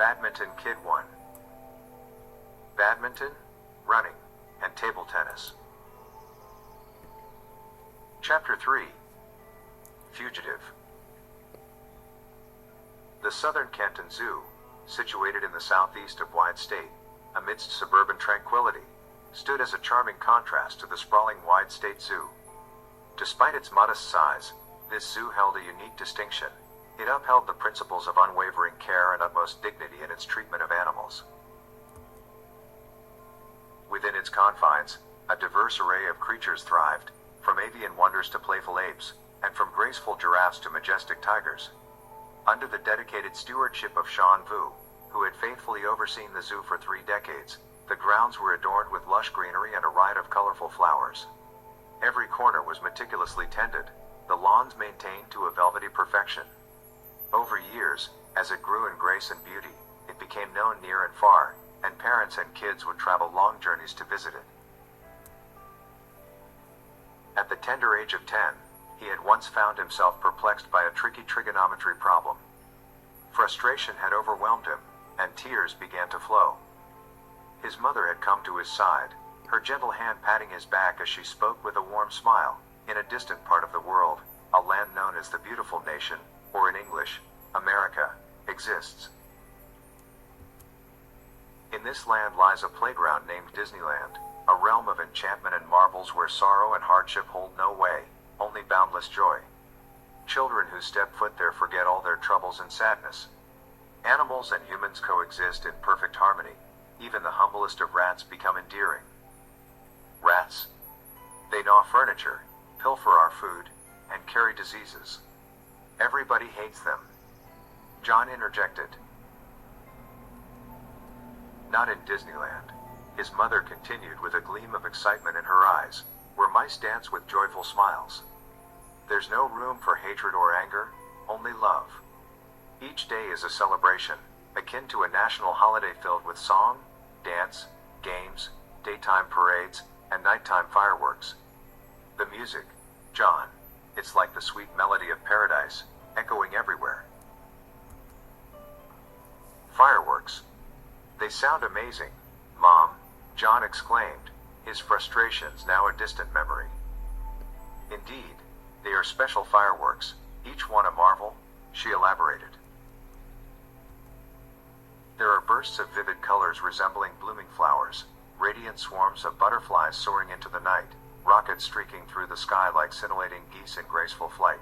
Badminton Kid 1. Badminton, running, and table tennis. Chapter 3. Fugitive. The Southern Canton Zoo, situated in the southeast of Wide State, amidst suburban tranquility, stood as a charming contrast to the sprawling Wide State Zoo. Despite its modest size, this zoo held a unique distinction. It upheld the principles of unwavering care and utmost dignity in its treatment of animals. Within its confines, a diverse array of creatures thrived, from avian wonders to playful apes, and from graceful giraffes to majestic tigers. Under the dedicated stewardship of Sean Vu, who had faithfully overseen the zoo for 3 decades, the grounds were adorned with lush greenery and a riot of colorful flowers. Every corner was meticulously tended, the lawns maintained to a velvety perfection. Over years, as it grew in grace and beauty, it became known near and far, and parents and kids would travel long journeys to visit it. At the tender age of 10, he had once found himself perplexed by a tricky trigonometry problem. Frustration had overwhelmed him, and tears began to flow. His mother had come to his side, her gentle hand patting his back as she spoke with a warm smile. In a distant part of the world, a land known as the Beautiful Nation, or in English, America, exists. In this land lies a playground named Disneyland, a realm of enchantment and marvels where sorrow and hardship hold no way, only boundless joy. Children who step foot there forget all their troubles and sadness. Animals and humans coexist in perfect harmony. Even the humblest of rats become endearing. Rats. They gnaw furniture, pilfer our food, and carry diseases. Everybody hates them. John interjected. Not in Disneyland, his mother continued with a gleam of excitement in her eyes, where mice dance with joyful smiles. There's no room for hatred or anger, only love. Each day is a celebration, akin to a national holiday filled with song, dance, games, daytime parades, and nighttime fireworks. The music, John, it's like the sweet melody of paradise, echoing everywhere. Fireworks. They sound amazing, Mom, John exclaimed, his frustrations now a distant memory. Indeed, they are special fireworks, each one a marvel, she elaborated. There are bursts of vivid colors resembling blooming flowers, radiant swarms of butterflies soaring into the night, rockets streaking through the sky like scintillating geese in graceful flight.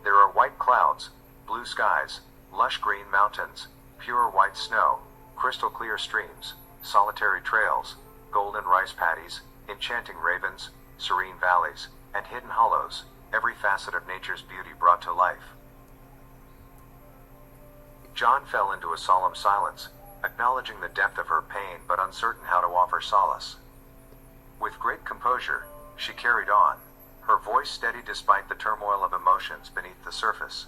There are white clouds, blue skies, lush green mountains, pure white snow, crystal clear streams, solitary trails, golden rice paddies, enchanting ravens, serene valleys, and hidden hollows, every facet of nature's beauty brought to life. John fell into a solemn silence, acknowledging the depth of her pain but uncertain how to offer solace. With great composure, she carried on, her voice steady despite the turmoil of emotions beneath the surface.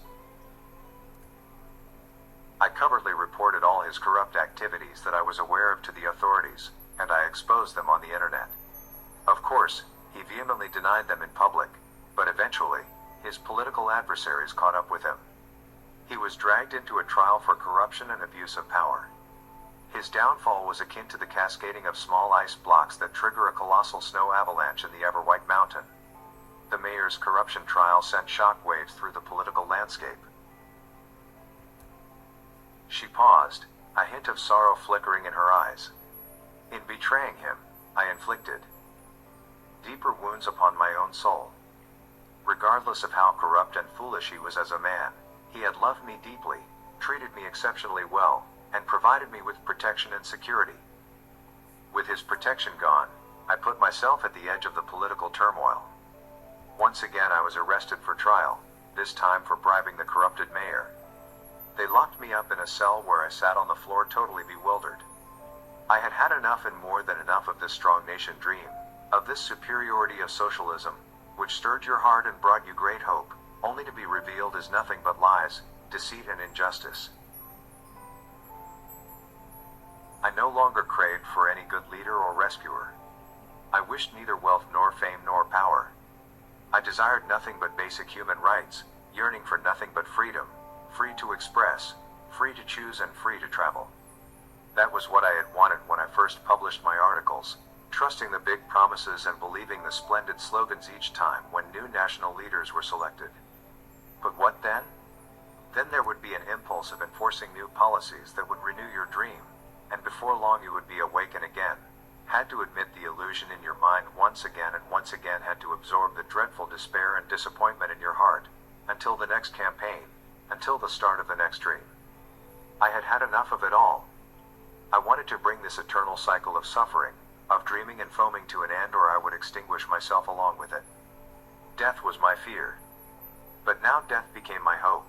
I covertly reported all his corrupt activities that I was aware of to the authorities, and I exposed them on the internet. Of course, he vehemently denied them in public, but eventually, his political adversaries caught up with him. He was dragged into a trial for corruption and abuse of power. His downfall was akin to the cascading of small ice blocks that trigger a colossal snow avalanche in the ever-white mountain. The mayor's corruption trial sent shockwaves through the political landscape. She paused, a hint of sorrow flickering in her eyes. In betraying him, I inflicted deeper wounds upon my own soul. Regardless of how corrupt and foolish he was as a man, he had loved me deeply, treated me exceptionally well, and provided me with protection and security. With his protection gone, I put myself at the edge of the political turmoil. Once again I was arrested for trial, this time for bribing the corrupted mayor. They locked me up in a cell where I sat on the floor totally bewildered. I had had enough and more than enough of this strong nation dream, of this superiority of socialism, which stirred your heart and brought you great hope, only to be revealed as nothing but lies, deceit and injustice. I no longer craved for any good leader or rescuer. I wished neither wealth nor fame nor power. I desired nothing but basic human rights, yearning for nothing but freedom, free to express, free to choose and free to travel. That was what I had wanted when I first published my articles, trusting the big promises and believing the splendid slogans each time when new national leaders were selected. But what then? Then there would be an impulse of enforcing new policies that would renew your dream, and before long you would be awakened again, had to admit the illusion in your mind once again and once again had to absorb the dreadful despair and disappointment in your heart, until the next campaign, until the start of the next dream. I had had enough of it all. I wanted to bring this eternal cycle of suffering, of dreaming and foaming to an end, or I would extinguish myself along with it. Death was my fear. But now death became my hope.